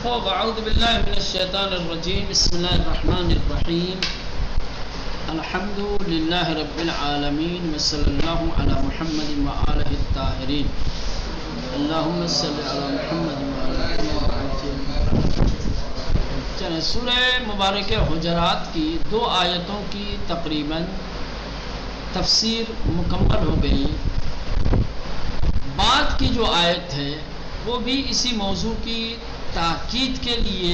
خوف اعوذ باللہ من الشیطان الرجیم بسم اللہ الرحمن الرحیم الحمد للہ رب العالمین وصلی اللہ علی محمد وآلہ الطاہرین اللہم صلی علی محمد وآلہ. چلیں سورہ مبارک حجرات کی 2 آیتوں کی تقریباً تفسیر مکمل ہو گئی. بعد کی جو آیت ہے وہ بھی اسی موضوع کی تاکید کے لیے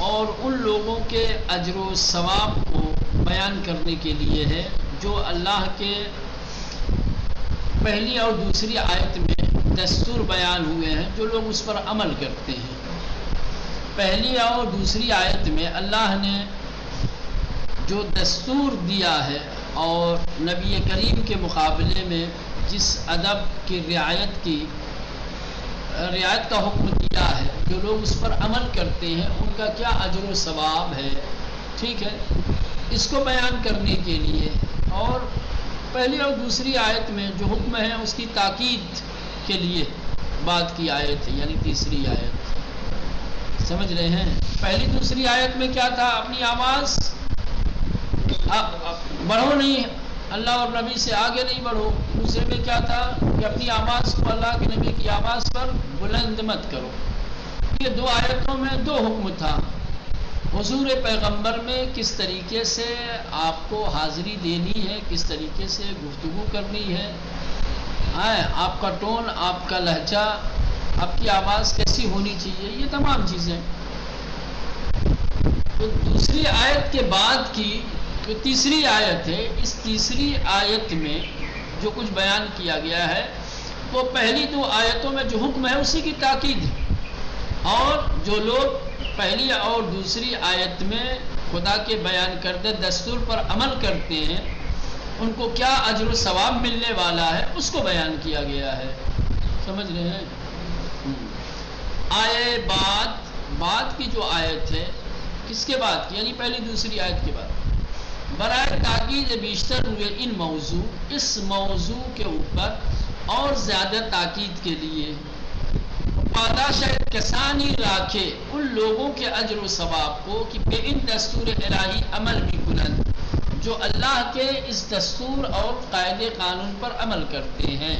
اور ان لوگوں کے اجر و ثواب کو بیان کرنے کے لیے ہے جو اللہ کے پہلی اور دوسری آیت میں دستور بیان ہوئے ہیں، جو لوگ اس پر عمل کرتے ہیں. پہلی اور دوسری آیت میں اللہ نے جو دستور دیا ہے اور نبی کریم کے مقابلے میں جس ادب کی رعایت کا حکم دیا ہے، جو لوگ اس پر عمل کرتے ہیں ان کا کیا اجر و ثواب ہے، ٹھیک ہے، اس کو بیان کرنے کے لیے. اور پہلی اور دوسری آیت میں جو حکم ہے اس کی تاکید کے لیے بعد کی آیت ہے، یعنی تیسری آیت. سمجھ رہے ہیں؟ پہلی دوسری آیت میں کیا تھا؟ اپنی آواز بڑھو نہیں، اللہ اور نبی سے آگے نہیں بڑھو. دوسرے میں کیا تھا کہ اپنی آواز کو اللہ کے نبی کی آواز پر بلند مت کرو. یہ 2 آیتوں میں 2 حکم تھا. حضور پیغمبر میں کس طریقے سے آپ کو حاضری دینی ہے، کس طریقے سے گفتگو کرنی ہے، آپ کا ٹون، آپ کا لہجہ، آپ کی آواز کیسی ہونی چاہیے، یہ تمام چیزیں. تو دوسری آیت کے بعد کی جو تیسری آیت ہے، اس تیسری آیت میں جو کچھ بیان کیا گیا ہے وہ پہلی 2 آیتوں میں جو حکم ہے اسی کی تاکید ہے. اور جو لوگ پہلی اور دوسری آیت میں خدا کے بیان کردہ دستور پر عمل کرتے ہیں ان کو کیا اجر و ثواب ملنے والا ہے اس کو بیان کیا گیا ہے. سمجھ رہے ہیں؟ آئے بعد کی جو آیت ہے، کس کے بعد کی؟ یعنی پہلی دوسری آیت کے بعد. برائے تاکید بیشتر ہوئے اس موضوع کے اوپر اور زیادہ تاکید کے لیے پاداش کسانی راکھے ان لوگوں کے اجر و ثواب کو کہ بے ان دستور الہی عمل بھی کنند، جو اللہ کے اس دستور اور قاعدے قانون پر عمل کرتے ہیں.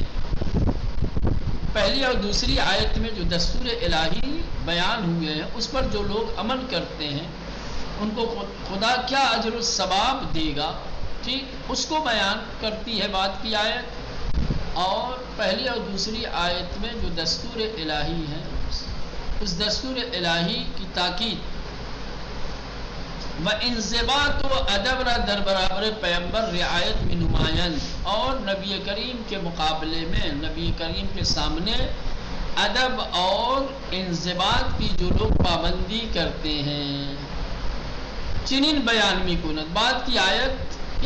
پہلی اور دوسری آیت میں جو دستور الہی بیان ہوئے ہیں اس پر جو لوگ عمل کرتے ہیں ان کو خدا کیا اجر و ثواب دے گا، ٹھیک، اس کو بیان کرتی ہے بعد کی آیت. اور پہلی اور دوسری آیت میں جو دستور الہی ہے اس دستور الہی کی تاکید و انضباط و ادب را در برابر پیغمبر رعایت میں نمایاں، اور نبی کریم کے مقابلے میں، نبی کریم کے سامنے ادب اور انضباط کی جو لوگ پابندی کرتے ہیں. چنین بیان میں کنت، بعد کی آیت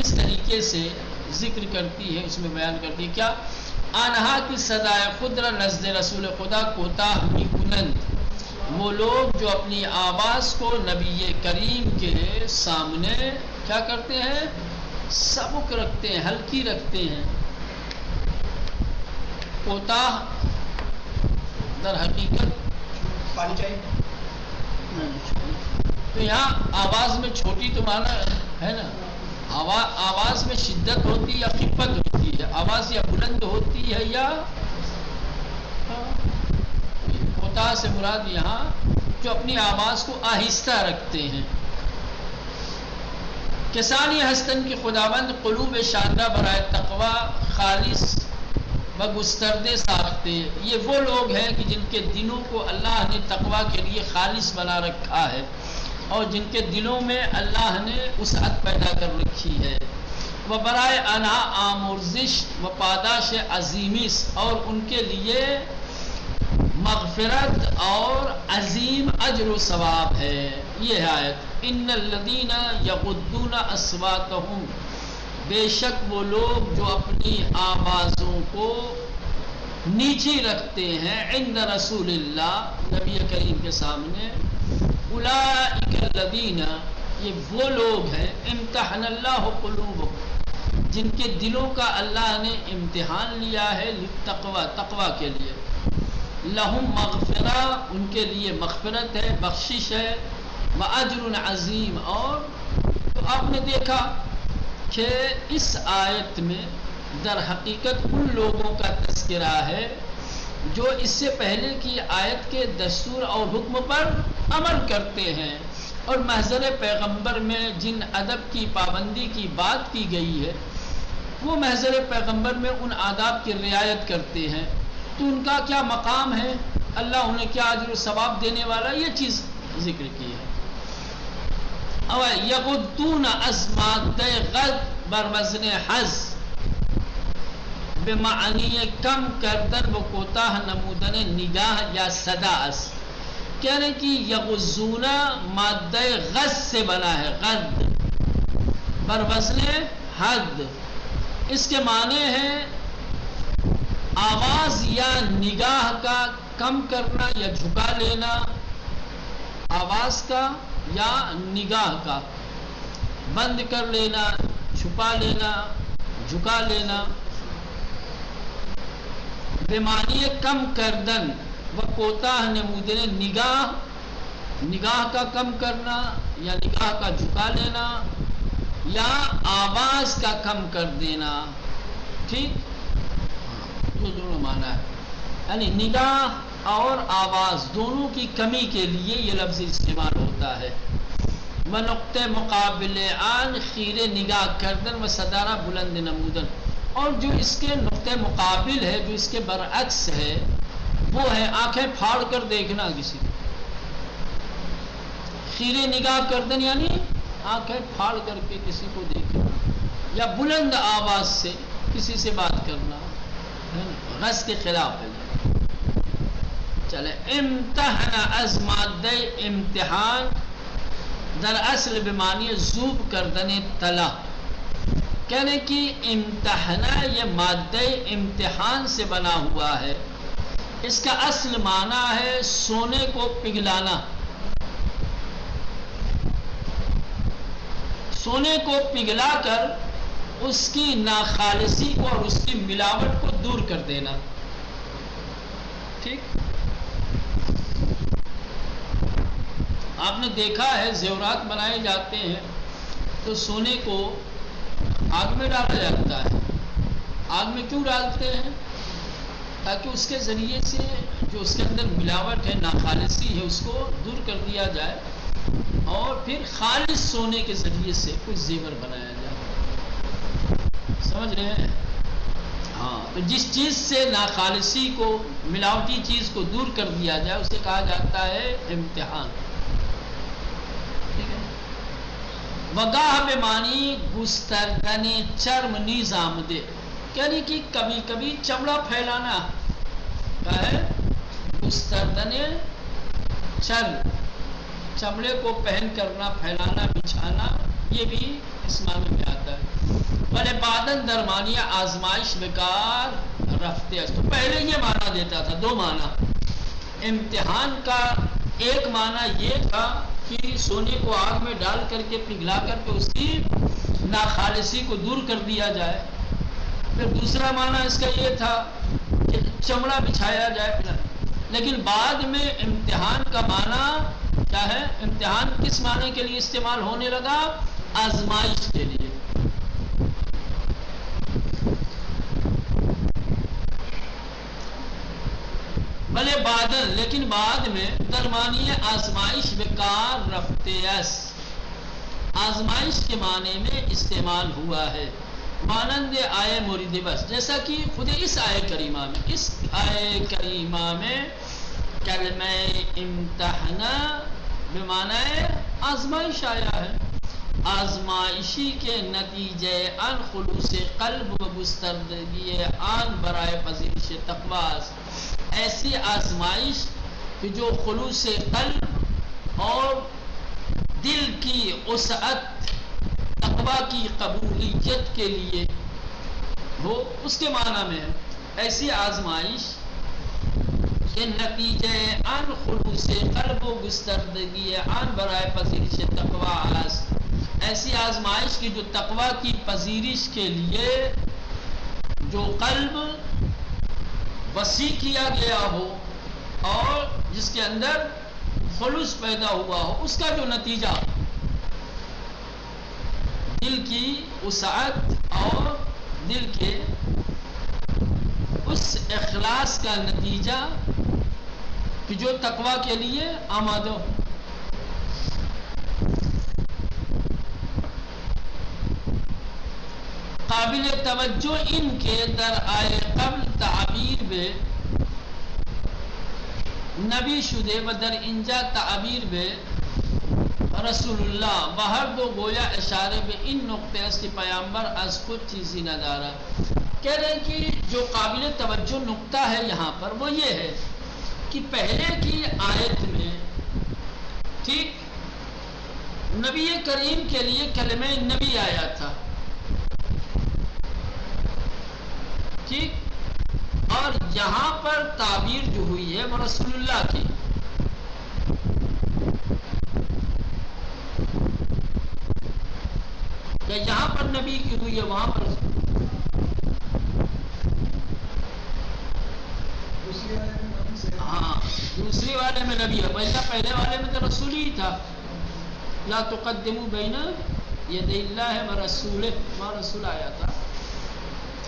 اس طریقے سے ذکر کرتی ہے، اس میں بیان کرتی ہے کیا؟ آنہا کی سزائے خود را نزد رسول خدا کوتاہ می کنند، وہ لوگ جو اپنی آواز کو نبی کریم کے سامنے کیا کرتے ہیں؟ سبک رکھتے ہیں، ہلکی رکھتے ہیں. کوتاہ در حقیقت پانی چاہیے تو یہاں آواز میں چھوٹی تو مانا ہے نا، آواز میں شدت ہوتی ہے یا خفت ہوتی ہے، آواز یا بلند ہوتی ہے یا کوتاہ سے مراد یہاں جو اپنی آواز کو آہستہ رکھتے ہیں. کسانی ہستن کی خداوند قلوب شاندہ برائے تقوی خالص و گستردے ساختے، یہ وہ لوگ ہیں کہ جن کے دلوں کو اللہ نے تقوی کے لیے خالص بنا رکھا ہے اور جن کے دلوں میں اللہ نے وسعت پیدا کر رکھی ہے. وہ برائے انہا آمرزش و پاداش عظیمس، اور ان کے لیے مغفرت اور عظیم اجر و ثواب ہے. یہ ہے آیت. ان الذین یغضون اصواتهم، بے شک وہ لوگ جو اپنی آوازوں کو نیچی رکھتے ہیں عند رسول اللہ، نبی کریم کے سامنے. اولئک الذین، یہ وہ لوگ ہیں امتحن اللہ قلوبهم، جن کے دلوں کا اللہ نے امتحان لیا ہے للتقوی، تقوی کے لیے. لہم مغفرہ، ان کے لیے مغفرت ہے، بخشش ہے، وَأَجْرٌ عظیم۔ اور تو آپ نے دیکھا کہ اس آیت میں در حقیقت ان لوگوں کا تذکرہ ہے جو اس سے پہلے کی آیت کے دستور اور حکم پر عمل کرتے ہیں، اور محضر پیغمبر میں جن ادب کی پابندی کی بات کی گئی ہے وہ محضر پیغمبر میں ان آداب کی رعایت کرتے ہیں، تو ان کا کیا مقام ہے، اللہ انہیں کیا اجر و ثواب دینے والا، یہ چیز ذکر کی ہے۔ اور یغضون از مادہ غض بر وزن حظ بمعنی کم کردن و کوتاہ نمودن نگاہ یا صدا است، کہہ رہے کہ یغضون مادہ غض سے بنا ہے، غض بر وزن حد، اس کے معنی ہے آواز یا نگاہ کا کم کرنا یا جھکا لینا، آواز کا یا نگاہ کا بند کر لینا، چھپا لینا، جھکا لینا، بیمانی کم کردن و کوتاہ نمودن، نگاہ کا کم کرنا یا نگاہ کا جھکا لینا یا آواز کا کم کر دینا، ٹھیک، جو دونوں معنی ہے، یعنی نگاہ اور آواز دونوں کی کمی کے لیے یہ لفظ استعمال ہوتا ہے۔ و نقطہ مقابل آن خیرے نگاہ کردن و صدارہ بلند نمودن، اور جو اس کے نقطہ مقابل ہے، جو اس کے برعکس ہے، وہ ہے آنکھیں پھاڑ کر دیکھنا کسی کو، خیرے نگاہ کردن یعنی آنکھیں پھاڑ کر کے کسی کو دیکھنا، یا بلند آواز سے کسی سے بات کرنا، غض کے خلاف ہے۔ چلے امتحن از مادہ امتحان در اصل بمعنی ذوب کردن طلا، کہنے کی امتحانہ یہ مادہ امتحان سے بنا ہوا ہے، اس کا اصل معنی ہے سونے کو پگھلانا، سونے کو پگھلا کر اس کی ناخالصی کو اور اس کی ملاوٹ کو دور کر دینا، ٹھیک۔ آپ نے دیکھا ہے زیورات بنائے جاتے ہیں تو سونے کو آگ میں ڈالا جاتا ہے، آگ میں کیوں ڈالتے ہیں؟ تاکہ اس کے ذریعے سے جو اس کے اندر ملاوٹ ہے، ناخالصی ہے، اس کو دور کر دیا جائے اور پھر خالص سونے کے ذریعے سے کوئی زیور بنایا جائے، سمجھ رہے ہیں؟ ہاں، تو جس چیز سے ناخالصی کو، ملاوٹی چیز کو دور کر دیا جائے اسے کہا جاتا ہے امتحان، ٹھیک ہے۔ وگاہ بے معنی گستردن چرم نیز آمدے، یعنی کہ کبھی کبھی چمڑا پھیلانا، کیا ہے؟ گستردن چرم، چمڑے کو پہن کرنا، پھیلانا، بچھانا، یہ بھی اس معنی میں آتا ہے۔ بلے بادن درمانیہ آزمائش بیکار رفتے، تو پہلے یہ معنی دیتا تھا، دو معنی، امتحان کا ایک معنی یہ تھا کہ سونے کو آگ میں ڈال کر کے پگھلا کر کے اس کی ناخالصی کو دور کر دیا جائے، پھر دوسرا معنی اس کا یہ تھا کہ چمڑا بچھایا جائے، لیکن بعد میں امتحان کا معنی کیا ہے؟ امتحان کس معنی کے لیے استعمال ہونے لگا؟ آزمائش کے لیے۔ بھلے بادل، لیکن بعد میں درمانی آزمائش بیکار رفتے اس، آزمائش کے معنی میں استعمال ہوا ہے، مانند آئے مرید بس، جیسا کہ خود اس آئے کریمہ میں، اس آئے کریمہ میں کلمہ امتحانہ بمعنی آزمائش آیا ہے، آزمائشی کے نتیجے ان خلوص قلب و گستردگی آن برائے پذیرش تقوی، ایسی آزمائش کہ جو خلوص قلب اور دل کی وسعت تقوی کی قبولیت کے لیے ہو، اس کے معنی میں ہے، ایسی آزمائش کے نتیجے ان خلوص قلب و گستردگی آن برائے پذیرش تقوی، ایسی آزمائش کی جو تقوی کی پذیرش کے لیے جو قلب وسیع کیا گیا ہو، اور جس کے اندر خلوص پیدا ہوا ہو، اس کا جو نتیجہ دل کی وسعت اور دل کے اس اخلاص کا نتیجہ کہ جو تقوی کے لیے آمادہ ہو۔ قابل توجہ ان کے در آئے قبل تعبیر بے نبی شدے و در انجا تعبیر بے رسول اللہ بہر دو گویا اشارے بے ان نقطے اس کی پیامبر از خود چیزی نہ دارا۔ کہہ رہے ہیں کہ جو قابل توجہ نقطہ ہے یہاں پر وہ یہ ہے کہ پہلے کی آیت میں ٹھیک نبی کریم کے لیے کلمہ نبی آیا تھا، ٹھیک، اور یہاں پر تعبیر جو ہوئی ہے وہ رسول اللہ کی۔ یا یہاں پر نبی کی ہوئی ہے، وہاں پر ہاں دوسری والے میں نبی ہے، پہلے والے میں تو رسول ہی تھا۔ لا تقدموا بین یدی اللہ و رسولہ، وہاں رسول آیا تھا،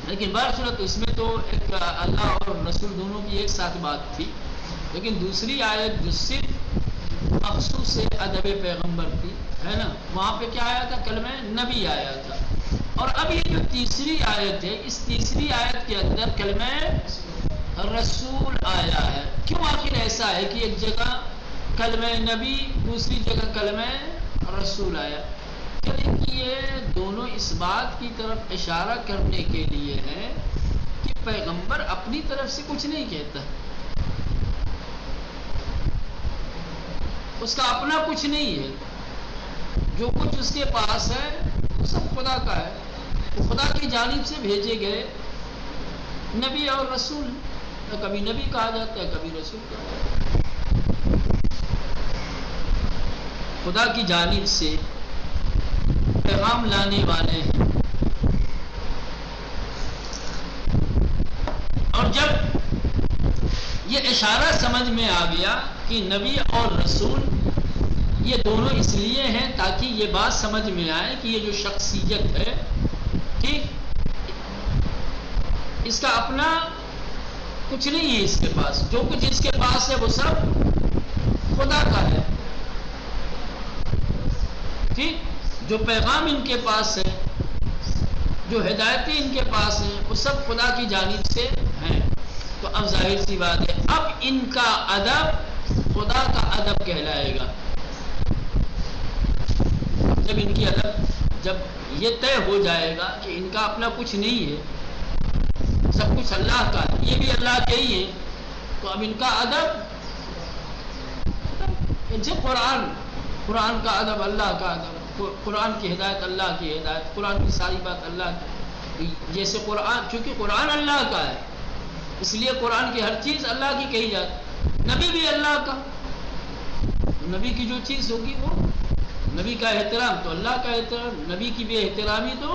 لیکن بہر صورت اس میں تو ایک اللہ اور رسول دونوں کی ایک ساتھ بات تھی۔ لیکن دوسری آیت جو صرف مخصوص ادب پیغمبر تھی ہے نا، وہاں پہ کیا آیا تھا؟ کلمہ نبی آیا تھا۔ اور اب یہ جو تیسری آیت ہے، اس تیسری آیت کے اندر کلمہ رسول آیا ہے۔ کیوں آخر ایسا ہے کہ ایک جگہ کلمہ نبی دوسری جگہ کلمہ رسول آیا؟ کہ یہ دونوں اس بات کی طرف اشارہ کرنے کے لیے ہے کہ پیغمبر اپنی طرف سے کچھ نہیں کہتا، اس کا اپنا کچھ نہیں ہے، جو کچھ اس کے پاس ہے وہ سب خدا کا ہے، وہ خدا کی جانب سے بھیجے گئے نبی اور رسول، کبھی نبی کہا جاتا ہے کبھی رسول کہا جاتا ہے، خدا کی جانب سے پیغام لانے والے ہیں۔ اور جب یہ اشارہ سمجھ میں آ گیا کہ نبی اور رسول یہ دونوں اس لیے ہیں تاکہ یہ بات سمجھ میں آئے کہ یہ جو شخصیت ہے ٹھیک، اس کا اپنا کچھ نہیں ہے، اس کے پاس جو کچھ اس کے پاس ہے وہ سب خدا کا ہے، ٹھیک، جو پیغام ان کے پاس ہے، جو ہدایتیں ان کے پاس ہیں، وہ سب خدا کی جانب سے ہیں۔ تو اب ظاہر سی بات ہے اب ان کا ادب خدا کا ادب کہلائے گا۔ جب ان کی ادب جب یہ طے ہو جائے گا کہ ان کا اپنا کچھ نہیں ہے، سب کچھ اللہ کا ہے، یہ بھی اللہ کے ہی ہے، تو اب ان کا ادب جو قرآن کا ادب اللہ کا ادب، قرآن کی ہدایت اللہ کی ہدایت، قرآن کی ساری بات اللہ کی، جیسے قرآن چونکہ قرآن اللہ کا ہے اس لیے قرآن کی ہر چیز اللہ کی کہی جاتی، نبی بھی اللہ کا، نبی کی جو چیز ہوگی وہ نبی کا احترام تو اللہ کا احترام، نبی کی بے احترامی تو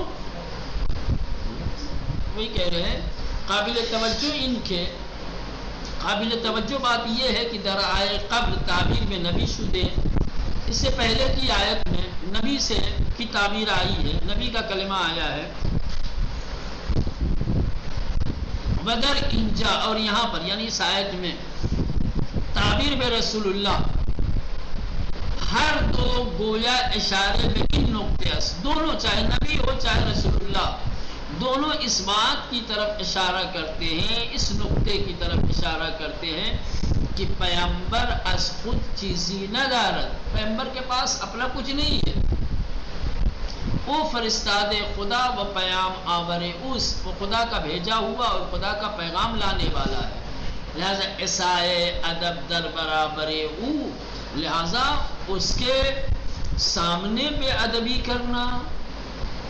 وہی کہہ رہے ہیں۔ قابل توجہ ان کے قابل توجہ بات یہ ہے کہ در آئے قبل تعبیر میں نبی شدے، اس سے پہلے کی آیت میں نبی سے کی تعبیر آئی ہے، نبی کا کلمہ آیا ہے، بدر انجا، اور یہاں پر یعنی اس آیت میں تعبیر بے رسول اللہ، ہر دو گویا اشارے میں ان نقطے دونوں چاہے نبی ہو چاہے رسول اللہ دونوں اس بات کی طرف اشارہ کرتے ہیں، اس نقطے کی طرف اشارہ کرتے ہیں کہ پیغمبر از خود چیزی نہ دارد، پیغمبر کے پاس اپنا کچھ نہیں ہے، وہ فرستاد خدا و پیام آور اس، وہ خدا کا بھیجا ہوا اور خدا کا پیغام لانے والا ہے، لہذا عصائے ادب در برابر او، لہذا اس کے سامنے بے ادبی کرنا،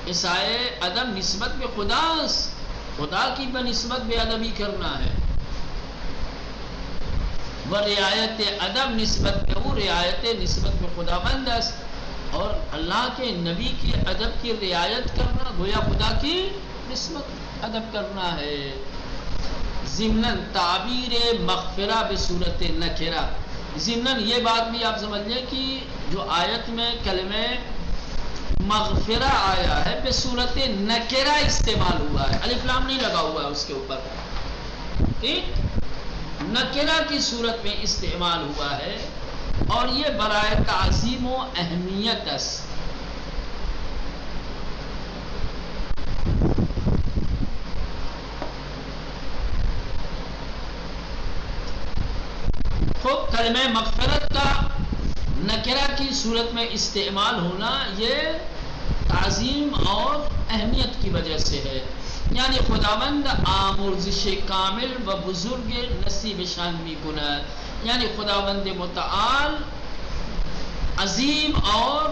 عصائے ادب نسبت میں خدا کی بنسبت بے ادبی کرنا ہے، وہ رعایت ادب نسبت میں وہ رعایت نسبت میں خدا بندس، اور اللہ کے نبی کی ادب کی رعایت کرنا گویا خدا کی نسبت ادب کرنا ہے۔ ضمناً تعبیر مغفرہ بصورت نکرہ، ضمناً یہ بات بھی آپ سمجھ لیں کہ جو آیت میں کلمہ مغفرہ آیا ہے بصورت نکرہ استعمال ہوا ہے، الف لام نہیں لگا ہوا ہے اس کے اوپر، ٹھیک، نکرہ کی صورت میں استعمال ہوا ہے، اور یہ برائے تعظیم و اہمیت است۔ خود کلمہ مغفرت کا نکرہ کی صورت میں استعمال ہونا یہ تعظیم اور اہمیت کی وجہ سے ہے، یعنی خداوند آمرزش کامل و بزرگ نصیب شان می کند، یعنی خداوند متعال عظیم اور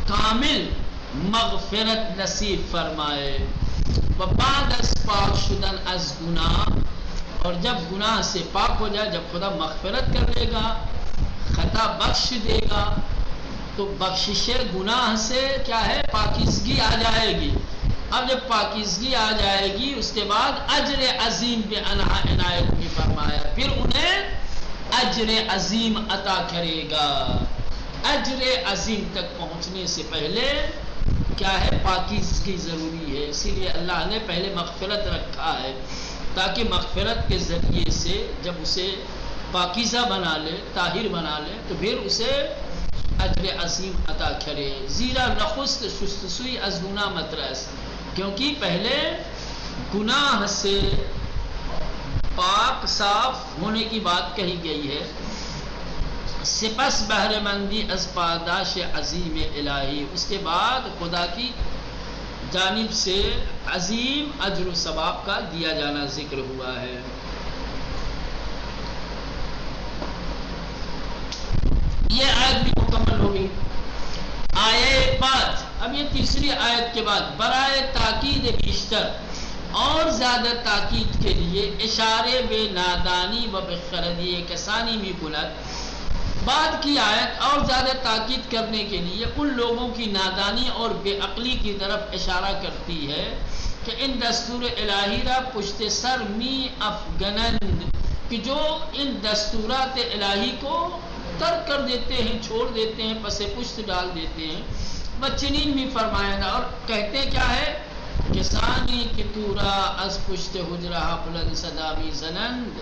کامل مغفرت نصیب فرمائے، و بعد از پاک شدن از گناہ، اور جب گناہ سے پاک ہو جائے، جب خدا مغفرت کر لے گا، خطا بخش دے گا، تو بخشش گناہ سے کیا ہے، پاکیزگی آ جائے گی۔ اب جب پاکیزگی آ جائے گی، اس کے بعد اجر عظیم پہ عنایت بھی فرمایا، پھر انہیں اجر عظیم عطا کرے گا۔ اجر عظیم تک پہنچنے سے پہلے کیا ہے، پاکیزگی ضروری ہے، اسی لیے اللہ نے پہلے مغفرت رکھا ہے، تاکہ مغفرت کے ذریعے سے جب اسے پاکیزہ بنا لے، طاہر بنا لے، تو پھر اسے اجر عظیم عطا کرے۔ زیرا نخست شستسوی از گناہ مترس، کیونکہ پہلے گناہ سے پاک صاف ہونے کی بات کہی گئی ہے، سپس بہرہ مندی از پاداش عظیم الہی، اس کے بعد خدا کی جانب سے عظیم اجر و ثواب کا دیا جانا ذکر ہوا ہے۔ یہ آیت بھی مکمل ہوگی۔ آیت بعد، اب یہ تیسری آیت کے بعد برائے تاکید بیشتر اور زیادہ تاکید کے لیے اشارے بے نادانی و بخردی کسانی بھی کند، بعد کی آیت اور زیادہ تاکید کرنے کے لیے ان لوگوں کی نادانی اور بے عقلی کی طرف اشارہ کرتی ہے کہ ان دستور الہی را پشت سر می افغنند، کہ جو ان دستورات الہی کو ترک کر دیتے ہیں، چھوڑ دیتے ہیں، پس پشت ڈال دیتے ہیں۔ بچنین بھی فرمایا نا، اور کہتے کیا ہے، کسانی کی تورا از پشت حجرہ بلند صدا می زنند،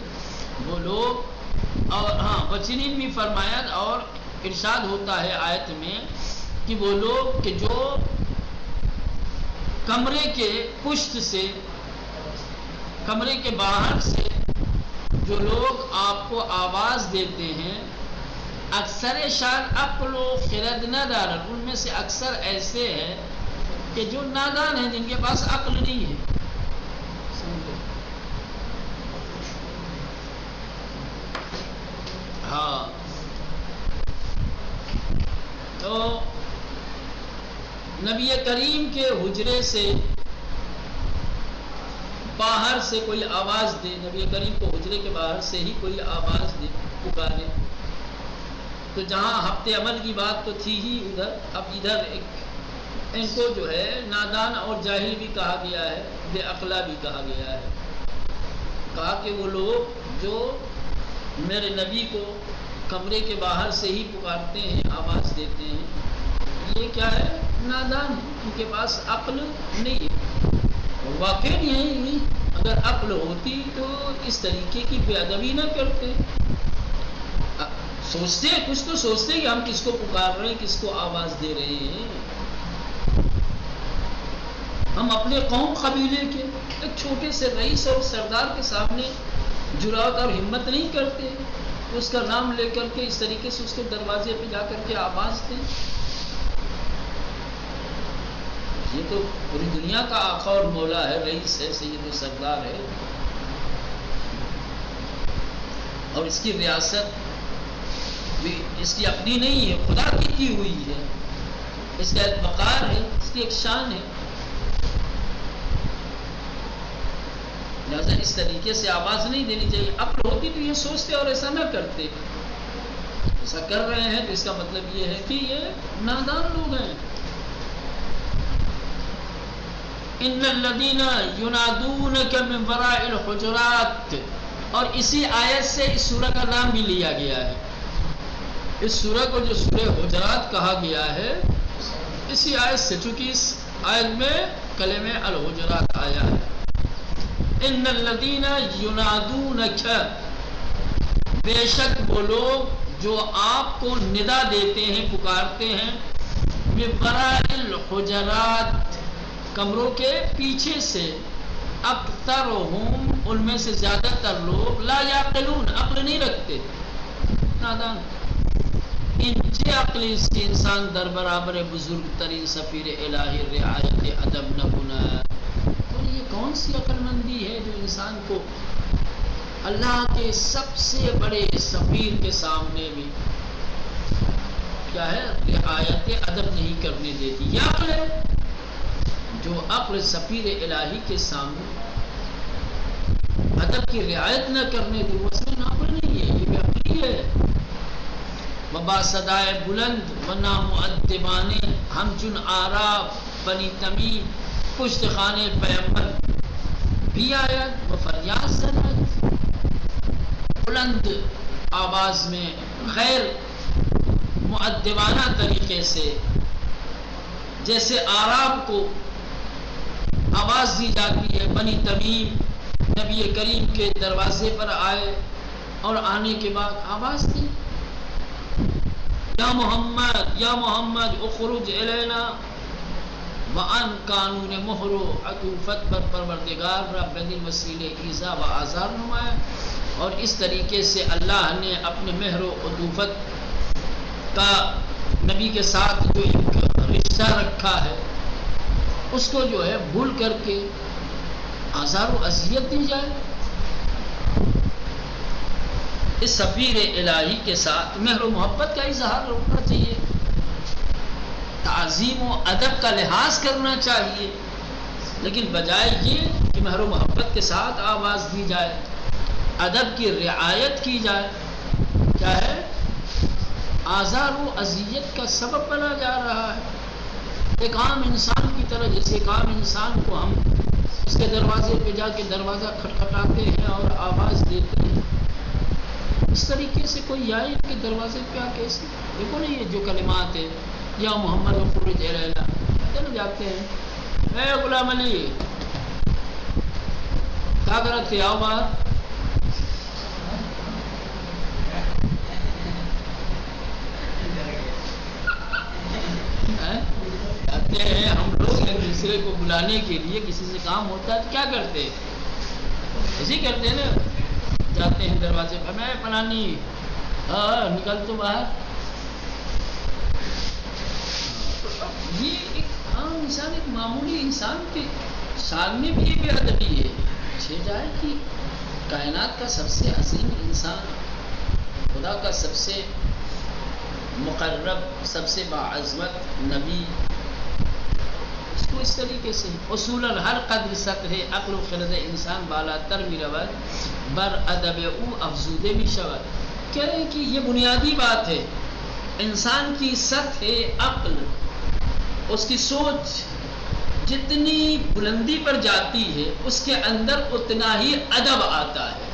وہ لوگ، اور ہاں بچنین بھی فرمایا، اور ارشاد ہوتا ہے آیت میں کہ وہ لوگ کہ جو کمرے کے پشت سے، کمرے کے باہر سے جو لوگ آپ کو آواز دیتے ہیں، اکثر شان عقل و خرد نہ دارن، ان میں سے اکثر ایسے ہیں کہ جو نادان ہیں، جن کے پاس عقل نہیں ہے۔ ہاں، تو نبی کریم کے حجرے سے باہر سے کوئی آواز دے، نبی کریم کو حجرے کے باہر سے ہی کوئی آواز دے، پکارے، تو جہاں ہفتے عمل کی بات تو تھی ہی ادھر، اب ادھر ان کو جو ہے نادان اور جاہل بھی کہا گیا ہے، بے عقلا بھی کہا گیا ہے۔ کہا کہ وہ لوگ جو میرے نبی کو کمرے کے باہر سے ہی پکارتے ہیں، آواز دیتے ہیں، یہ کیا ہے، نادان ہے، ان کے پاس عقل نہیں ہے۔ واقع نہیں، اگر عقل ہوتی تو اس طریقے کی بے ادبی نہ کرتے، سوچتے ہیں، کچھ تو سوچتے ہیں کہ ہم کس کو پکار رہے ہیں، کس کو آواز دے رہے ہیں۔ ہم اپنے قوم قبیلے کے ایک چھوٹے سے رئیس اور سردار کے سامنے جرأت اور ہمت نہیں کرتے، اس کا نام لے کر کے اس طریقے سے اس کے دروازے پہ جا کر کے آواز دیں۔ یہ تو پوری دنیا کا آقا اور مولا ہے، رئیس ہے، سید و سردار ہے، اور اس کی ریاست بھی اس کی اپنی نہیں ہے، خدا کی ہوئی ہے، اس کا ایک وقار ہے، اس کی ایک شان ہے، لہٰذا اس طریقے سے آواز نہیں دینی چاہیے۔ عقل ہوتی تو یہ سوچتے اور ایسا نہ کرتے، ایسا کر رہے ہیں تو اس کا مطلب یہ ہے کہ یہ نادان لوگ ہیں۔ ان الذین ینادونک من وراء الحجرات، اور اسی آیت سے اس سورہ کا نام بھی لیا گیا ہے. اس سورہ کو جو سورہ حجرات کہا گیا ہے اسی آیت سے، چونکہ اس آیت میں کلمہ الحجرات آیا ہے. ان الذین ینادونک، بے شک وہ لوگ جو آپ کو ندا دیتے ہیں، پکارتے ہیں، من وراء الحجرات، کمروں کے پیچھے سے، اکثرہم، ان میں سے زیادہ تر لوگ، لا یعقلون، عقل نہیں رکھتے، نادان. انچے عقل اس کے انسان در برابر بزرگ ترین سفیر الہی رعایت ادب نہ گناہ. تو یہ کون سی عقل مندی ہے جو انسان کو اللہ کے سب سے بڑے سفیر کے سامنے بھی کیا ہے رعایت ادب نہیں کرنے دیتی. یہ عقل ہے جو عقل سفیر الہی کے سامنے ادب کی رعایت نہ کرنے دی، وہ اصل عقل نہیں ہے، یہ بے عقلی ہے. وبا صدائے بلند و نامؤدبانے ہم چن آراف بنی تمیم، پشت خانے پیمبر بھی آیت و فریاد زند، بلند آواز میں غیر مؤدبانہ طریقے سے، جیسے آراب کو آواز دی جاتی ہے. بنی تمیم نبی کریم کے دروازے پر آئے اور آنے کے بعد آواز دی، یا محمد یا محمد اخرج الینا، وان قانون مہر و عطوفت پر پروردگار رب دل وسیلے ایذا و آزار نمایا. اور اس طریقے سے اللہ نے اپنے مہر و عطوفت کا نبی کے ساتھ جو ایک رشتہ رکھا ہے اس کو جو ہے بھول کر کے آزار و اذیت دی جائے. اس سفیر الہی کے ساتھ مہر و محبت کا اظہار ہونا چاہیے، تعظیم و ادب کا لحاظ کرنا چاہیے، لیکن بجائے یہ کہ مہر و محبت کے ساتھ آواز دی جائے، ادب کی رعایت کی جائے، کیا ہے آزار و اذیت کا سبب بنا جا رہا ہے. ایک عام انسان کی طرح، جیسے ایک عام انسان کو ہم اس کے دروازے پہ جا کے دروازہ کھٹکھٹاتے ہیں اور آواز دیتے ہیں، اس طریقے سے کوئی آئے ان کے دروازے پہ آ کے دیکھو نا یہ جو کلمات ہیں، یا محمد اخرج الینا، چلے جاتے ہیں، اے غلام علی کیا کرتے آؤ باہر. کہتے ہیں ہم لوگ ایک دوسرے کو بلانے کے لیے، کسی سے کام ہوتا ہے تو کیا کرتے ہیں، ایسے ہی کرتے ہیں نا، جاتے ہیں دروازے پر، میں فلانی نکل تو باہر. یہ ایک عام انسان، ایک معمولی انسان کے سامنے بھی یہ بے ادبی ہے. چھ جائے کہ کائنات کا سب سے عظیم انسان، خدا کا سب سے مقرب، سب سے باعظمت نبی، اس کو اس طریقے سے اصولاً ہر قدر سطح عقل و خرد انسان بالا تر می رود بر ادب او افزوده می شود. کہہ رہے ہیں کہ یہ بنیادی بات ہے، انسان کی سطح عقل، اس کی سوچ جتنی بلندی پر جاتی ہے اس کے اندر اتنا ہی ادب آتا ہے.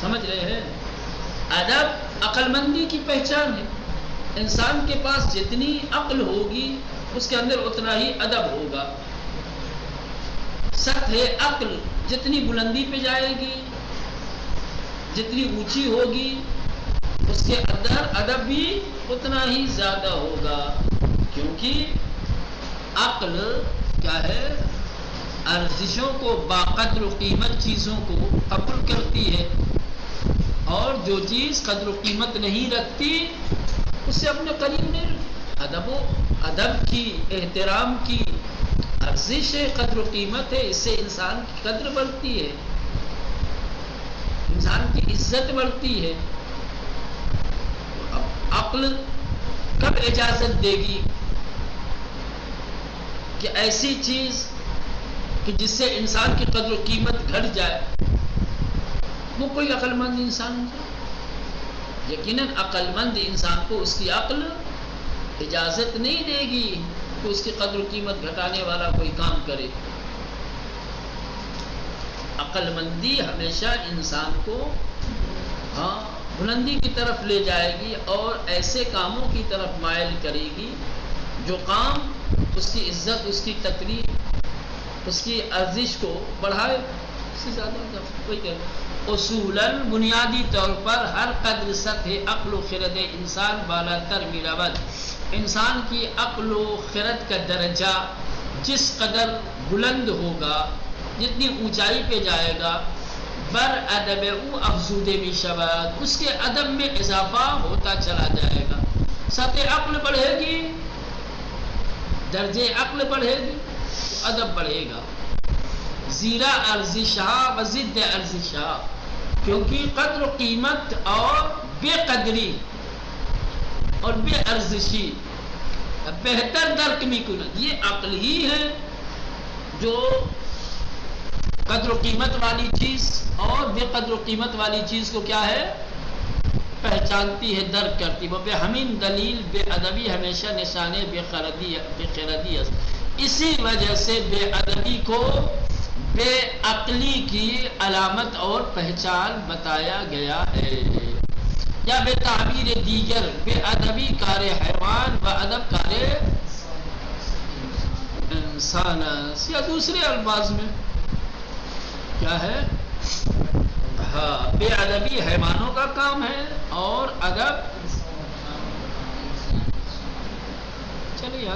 سمجھ رہے ہیں؟ ادب عقل مندی کی پہچان ہے. انسان کے پاس جتنی عقل ہوگی اس کے اندر اتنا ہی ادب ہوگا. سطح عقل جتنی بلندی پہ جائے گی، جتنی اونچی ہوگی، اس کے اندر ادب بھی اتنا ہی زیادہ ہوگا. کیونکہ عقل کیا ہے، ارزشوں کو، باقدر و قیمت چیزوں کو قبول کرتی ہے، اور جو چیز قدر و قیمت نہیں رکھتی اس سے اپنے قریب نہیں. ادب کی، احترام کی ارزش ہے، قدر و قیمت ہے، اس سے انسان کی قدر بڑھتی ہے، انسان کی عزت بڑھتی ہے. اب عقل کب اجازت دے گی کہ ایسی چیز کہ جس سے انسان کی قدر و قیمت گھٹ جائے، وہ کوئی عقل مند انسان نہیں. یقیناً عقل مند انسان کو اس کی عقل اجازت نہیں دے گی کہ اس کی قدر و قیمت گھٹانے والا کوئی کام کرے. عقل مندی ہمیشہ انسان کو بلندی کی طرف لے جائے گی اور ایسے کاموں کی طرف مائل کرے گی جو کام اس کی عزت، اس کی تقریر، اس کی ارزش کو بڑھائے. اس سے زیادہ کوئی کہ اصولاً بنیادی طور پر ہر قدر سطح عقل و خرد انسان بالا تر میرابد، انسان کی عقل و خرد کا درجہ جس قدر بلند ہوگا، جتنی اونچائی پہ جائے گا، بر ادب او افزود می شود، اس کے ادب میں اضافہ ہوتا چلا جائے گا. سطح عقل بڑھے گی، درجے عقل بڑھے گی، ادب بڑھے گا. زیرا ارزشہ و ضد ارزشہ، کیونکہ قدر و قیمت اور بے قدری اور بے ارزشی بہتر درک میں کنت، یہ عقل ہی ہے جو قدر و قیمت والی چیز اور بے قدر و قیمت والی چیز کو کیا ہے پہچانتی ہے، درک کرتی. وہ بے ہمین دلیل بے ادبی ہمیشہ نشانے بے خردی ہے. اسی وجہ سے بے ادبی کو بے عقلی کی علامت اور پہچان بتایا گیا ہے. یا بے تعبیر دیگر بے ادبی کار حیوان و ادب کار انسان، یا دوسرے الفاظ میں کیا ہے، بے ادبی حیوانوں کا کام ہے اور ادب چلیے